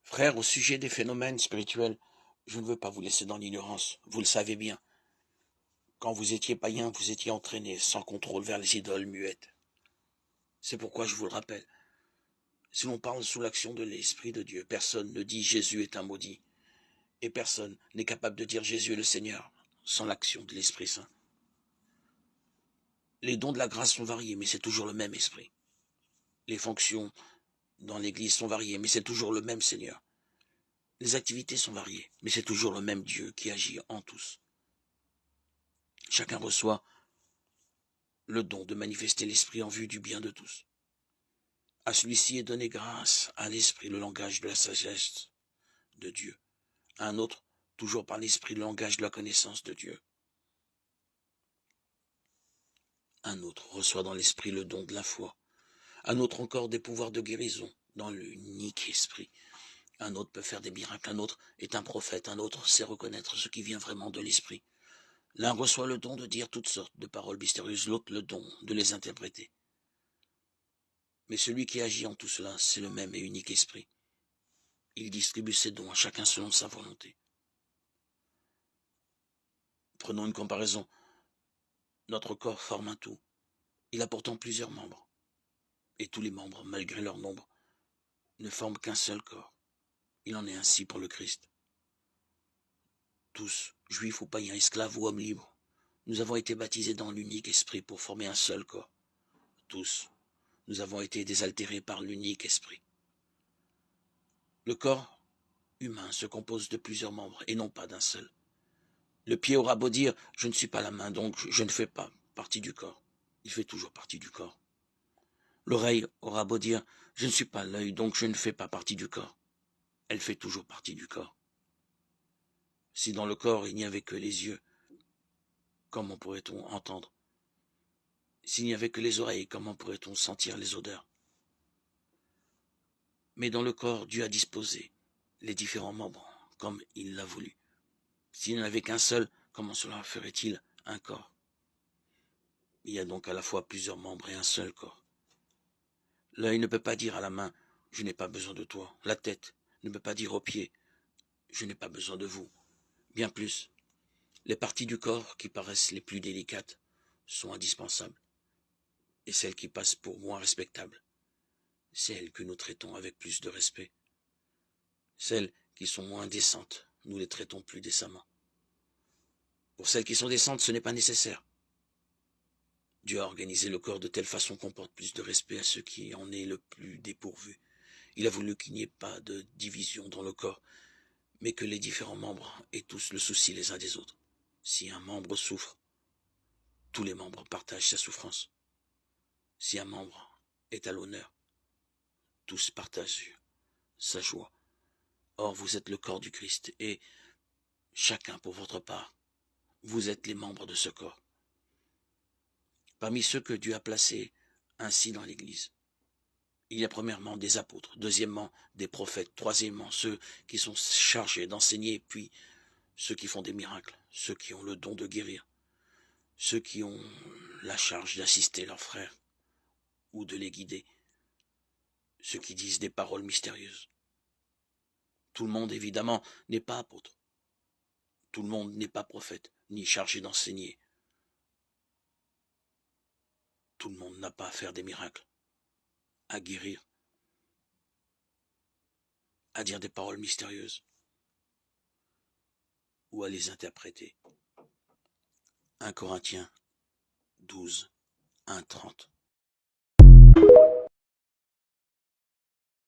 Frères, au sujet des phénomènes spirituels, je ne veux pas vous laisser dans l'ignorance, vous le savez bien. Quand vous étiez païen, vous étiez entraîné sans contrôle vers les idoles muettes. C'est pourquoi je vous le rappelle. Si l'on parle sous l'action de l'Esprit de Dieu, personne ne dit Jésus est un maudit. Et personne n'est capable de dire Jésus est le Seigneur sans l'action de l'Esprit Saint. Les dons de la grâce sont variés, mais c'est toujours le même Esprit. Les fonctions dans l'Église sont variées, mais c'est toujours le même Seigneur. Les activités sont variées, mais c'est toujours le même Dieu qui agit en tous. Chacun reçoit le don de manifester l'Esprit en vue du bien de tous. À celui-ci est donné grâce à l'Esprit le langage de la sagesse de Dieu. À un autre, toujours par l'Esprit, le langage de la connaissance de Dieu. Un autre reçoit dans l'Esprit le don de la foi. Un autre encore des pouvoirs de guérison dans l'unique Esprit. Un autre peut faire des miracles, un autre est un prophète, un autre sait reconnaître ce qui vient vraiment de l'Esprit. L'un reçoit le don de dire toutes sortes de paroles mystérieuses, l'autre le don de les interpréter. Mais celui qui agit en tout cela, c'est le même et unique Esprit. Il distribue ses dons à chacun selon sa volonté. Prenons une comparaison. Notre corps forme un tout. Il a pourtant plusieurs membres. Et tous les membres, malgré leur nombre, ne forment qu'un seul corps. Il en est ainsi pour le Christ. Tous, juifs ou païens, esclaves ou hommes libres, nous avons été baptisés dans l'unique Esprit pour former un seul corps. Tous, nous avons été désaltérés par l'unique Esprit. Le corps humain se compose de plusieurs membres et non pas d'un seul. Le pied aura beau dire « je ne suis pas la main, donc je ne fais pas partie du corps ». Il fait toujours partie du corps. L'oreille aura beau dire « je ne suis pas l'œil, donc je ne fais pas partie du corps ». Elle fait toujours partie du corps. Si dans le corps il n'y avait que les yeux, comment pourrait-on entendre? S'il n'y avait que les oreilles, comment pourrait-on sentir les odeurs? Mais dans le corps, Dieu a disposé les différents membres comme il l'a voulu. S'il n'y en avait qu'un seul, comment cela ferait-il un corps? Il y a donc à la fois plusieurs membres et un seul corps. L'œil ne peut pas dire à la main « je n'ai pas besoin de toi ». La tête ne peut pas dire aux pieds « je n'ai pas besoin de vous ». Bien plus, les parties du corps qui paraissent les plus délicates sont indispensables. Et celles qui passent pour moins respectables, c'est elles que nous traitons avec plus de respect. Celles qui sont moins décentes, nous les traitons plus décemment. Pour celles qui sont décentes, ce n'est pas nécessaire. Dieu a organisé le corps de telle façon qu'on porte plus de respect à ceux qui en est le plus dépourvu. Il a voulu qu'il n'y ait pas de division dans le corps, mais que les différents membres aient tous le souci les uns des autres. Si un membre souffre, tous les membres partagent sa souffrance. Si un membre est à l'honneur, tous partagent sa joie. Or, vous êtes le corps du Christ, et chacun pour votre part, vous êtes les membres de ce corps. Parmi ceux que Dieu a placés ainsi dans l'Église, il y a premièrement des apôtres, deuxièmement des prophètes, troisièmement ceux qui sont chargés d'enseigner, puis ceux qui font des miracles, ceux qui ont le don de guérir, ceux qui ont la charge d'assister leurs frères ou de les guider, ceux qui disent des paroles mystérieuses. Tout le monde, évidemment, n'est pas apôtre. Tout le monde n'est pas prophète, ni chargé d'enseigner. Tout le monde n'a pas à faire des miracles, à guérir, à dire des paroles mystérieuses ou à les interpréter. 1 Corinthiens 12, 1, 30.